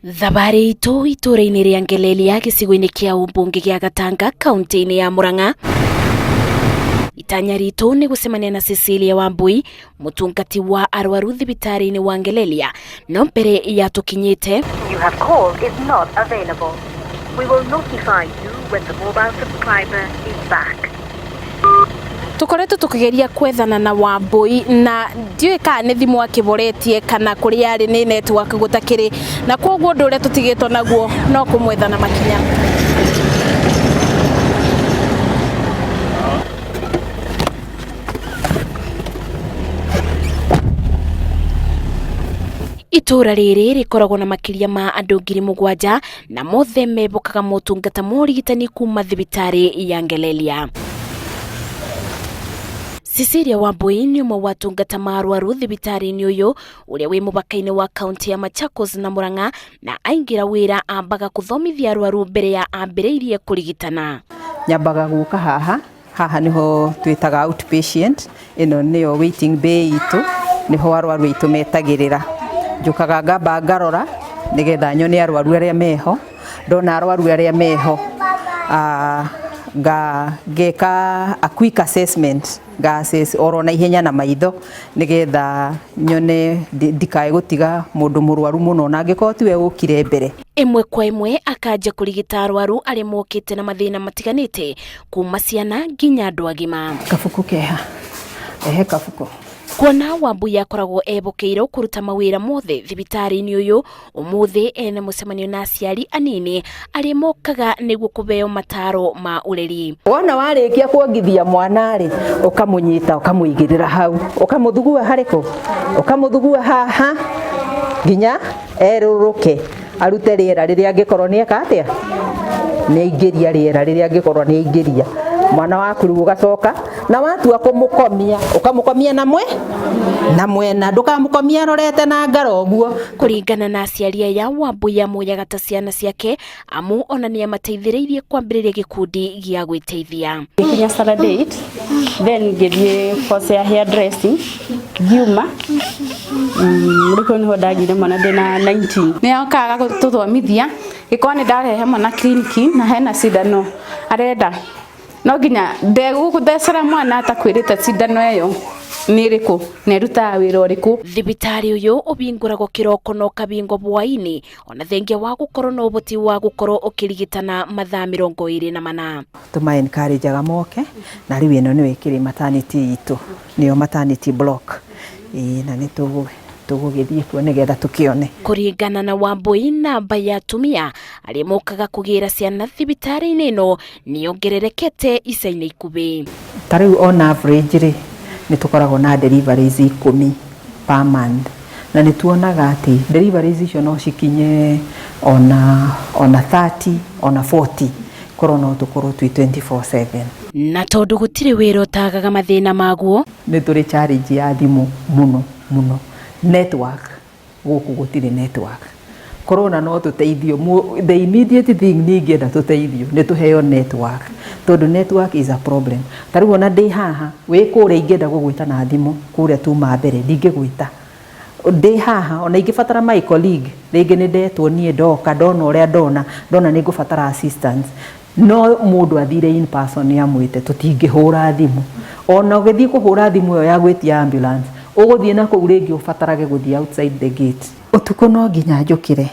Thabari itu itũra-inĩ rĩa Ngelelia gĩcigo-inĩ kĩa ũmbunge gĩa Gatanga kaunti-inĩ ya Murang'a. Itanya ritũ nĩ gũcemania na Cecilia Wambui, mũtungati wa arwaru thibitarĩ-inĩ wa Ngelelia, no mbere ya tũkinyĩte. You have called is not available. We will notify you when the mobile subscriber is back. Tukoretwo tukigeria kwethana na Wambui na ndiũĩ kana nĩ thimũ akĩboretie kana kũrĩa arĩ nĩ network gũtakĩrĩ, na koguo ũndũ ũrĩa tũtigĩtwo naguo no kũmwethana makinya. Itũra rĩrĩ rĩkoragwo na makĩria ma andũ 7,000 na mothe mebokaga motungata ma ũrigitani kuma thibitarĩ ya Ngelelia. Cecilia Wambui nĩ ũmwe wa atungata ma arwaru thibitarĩ-inĩ ũyũ ũrĩa wĩ mũhaka-inĩ wa kaunti ya Machakos na Murang'a, na aingĩra wĩra ambaga kũthomithia arwaru mbere ya ambĩrĩirie kũrigitana. Nyambaga gũka haha niho twĩtaga outpatient, ĩno nĩyo waiting bay itũ, niho arwaru aitũ metagĩrĩra. Njukaga ngamba ngarora nĩgetha nyone arwaru arĩa meho, ndona arwaru arĩa meho ngeka a quick assessment, assess oro na ihenya na maitho nigetha nyone ndikae gũtiga mũndũ mũrwaru mũno na angĩkorwo tiwe ũkire mbere. Ĩmwe kwa ĩmwe akanja kũrigita arwaru arĩa mokĩte na mathĩna matiganĩte kuma ciana nginya andũ agima. Kabuku keha kabuku. Kuona Wambui akoragwo ebokeirwo kũruta mawĩra mothe thibitarĩ-inĩ ũyũ, ũmũthĩ ene mũcemanio na aciari anini arĩa mokaga nĩguo kũbeo mataro ma ũreri. Wona warĩkia kuongithia mwana rĩ, ũkamũnyita ũkamũigĩrĩra hau, ũkamũthugua harĩkũ, ũkamũthugua haha nginya erũrũke arute rĩera rĩrĩa angĩkorwo nĩ eka atĩa, nĩ aingĩria rĩera rĩrĩa angĩkorwo nĩ aingĩria. Mwana waku rĩu ũgacoka na watua kũmũkomia ũkamũkomia na mwena, ndũkamũkomia arorete na ngaro ũguo. Kũringana na aciari aya, Wambui amuoyaga ta ciana ciake amu ona nĩ amateithĩrĩirie kwambĩrĩria gĩkundi gĩa gwĩteithia. Kinya Saturday then ngĩthiĩ course ya hair dressing Giuma rĩko nĩho ndagire mwana ndĩna 19. Nĩ okaga gũtũthomithia gĩkorwo nĩ ndarehe mwana kliniki na hena cindano arenda, no nginya ndegũgũthecera mwana atakwĩrĩte cindano ĩyo nĩ ĩrĩkũ na ĩrutaga wĩra ũrĩkũ. Thibitarĩ ũyũ ũbingũragwo kĩroko na ũkabingwo hwaĩ-inĩ, ona thengia wa gũkorwo na ũboti wa gũkorwo ũkĩrigitana mathaa 24. Tũma-encourageaga moke na rĩu ĩno nĩyo ĩkĩrĩ maternity itũ, nĩyo maternity block, na nĩ tũgũgĩthiĩ kuo nĩgetha tũkĩone. Kũringana na Wambui, namba ya atumia arĩa mokaga kũgĩra ciana thibitarĩ-inĩ ĩno nĩongererekete ica-inĩ ikuhĩ. Ta rĩu on average rĩ nĩ tũkoragwo na deliveries 10 per month, na nĩ tuonaga atĩ deliveries icio no cikinye ona 30 ona 40 korwo no tũkorwo twĩ 24/7. Na tondũ gũtirĩ wĩra ũtagaga mathĩna maguo, nĩ tũrĩ challenge ya thimũ mũno. Network gũkũ gũtirĩ network, corona no tũteithio. The immediate thing nĩngĩenda tũteithio nĩ tũheo network, tondũ network is a problem. Ta rĩu ona ndĩ haha wĩ kũrĩa ingĩenda gũgwĩta na thimũ kũrĩa tuma mbere ndingĩgwĩta. Ndĩ haha ona ingĩbatara my colleague rĩngĩ nĩ ndetwo niĩ ndoka ndona ũrĩa ndona nĩ ngũbatara assistance, no mũndũ athire in person yamwĩte tũtingĩhũra thimũ. Ona ũgĩthiĩ kũhũra thimũ ĩyo ya gwĩtia ambulance ũgũthiĩ na kũu rĩngĩ ũbatarage gũthiĩ outside the gate. Ũtukũ no nginya njũke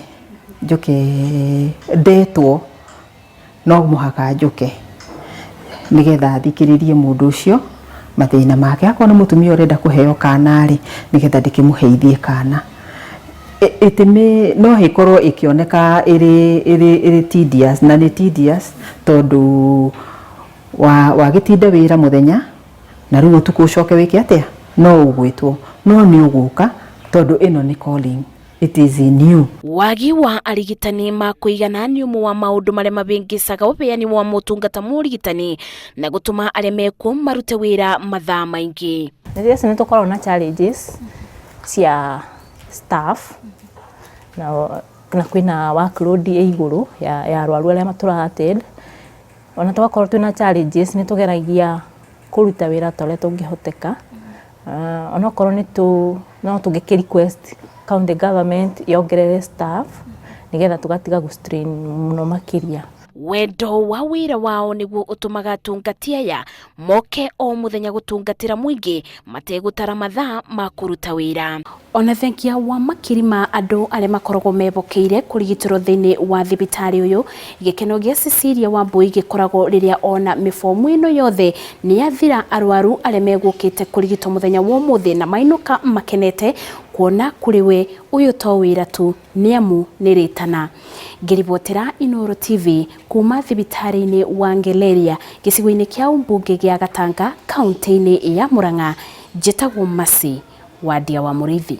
ndetwo, no mũhaka njũke nĩgetha thikĩrĩrie mũndũ ũcio mathĩna make. Akorwo nĩ mũtumia ũrenda kũheo kana rĩ, nĩgetha ndĩkĩmũheithie kana. No ĩkorwo ĩkĩoneka ĩrĩ tedious, na nĩ tedious tondũ wagĩtinda wĩra mũthenya na rĩu ũtukũ ũcoke wĩke atĩa, no ũgwĩtwo, no nĩ ũgũka tondũ ĩno nĩ calling, it is new. Wagi wa arigitani ma kũigana nĩ ũmwe wa maũndũ marĩa mabĩngĩcaga ũbeani wa motungata ma ũrigitani na gũtũma arĩa mekuo marute wĩra mathaa maingĩ. Nĩ tũkoragwo na challenges cia staff na kwĩna workload ĩ igũrũ ya arwaru arĩa matũra-attend. Ona twakorwo twĩna challenges nĩ tũgeragia kũruta wĩra ta ũrĩa tũngĩhoteka. Onokorwo no tũngĩkĩ request county government yongerere staff nigetha tugatiga gu strain muno makiria. Wendo wa wira wao niguo utumaga atungati aya moke o muthenya gutungatira mwingi mategutara mathaa ma kuruta wira. Ona thengia wa makirima andu aria makoragwo mebokeire kurigitirwo thiini wa thibitari uyu, gikeno gia Cecilia Wambui gikoragwo riria ona mifomu ino yothe ni yathira arwaru aria megukite kurigitwo muthenya wa umuthi na mainuka makenete kuona kuriwe uyu to wira tu niamu niritana. Ngiribotera Inooro TV kuma thibitari-ini wa Ngeleria gicigo-ini kia umbunge gia Gatanga kaunti-ini ya Murang'a, njitagwo Masi Wadia wa Muriithi.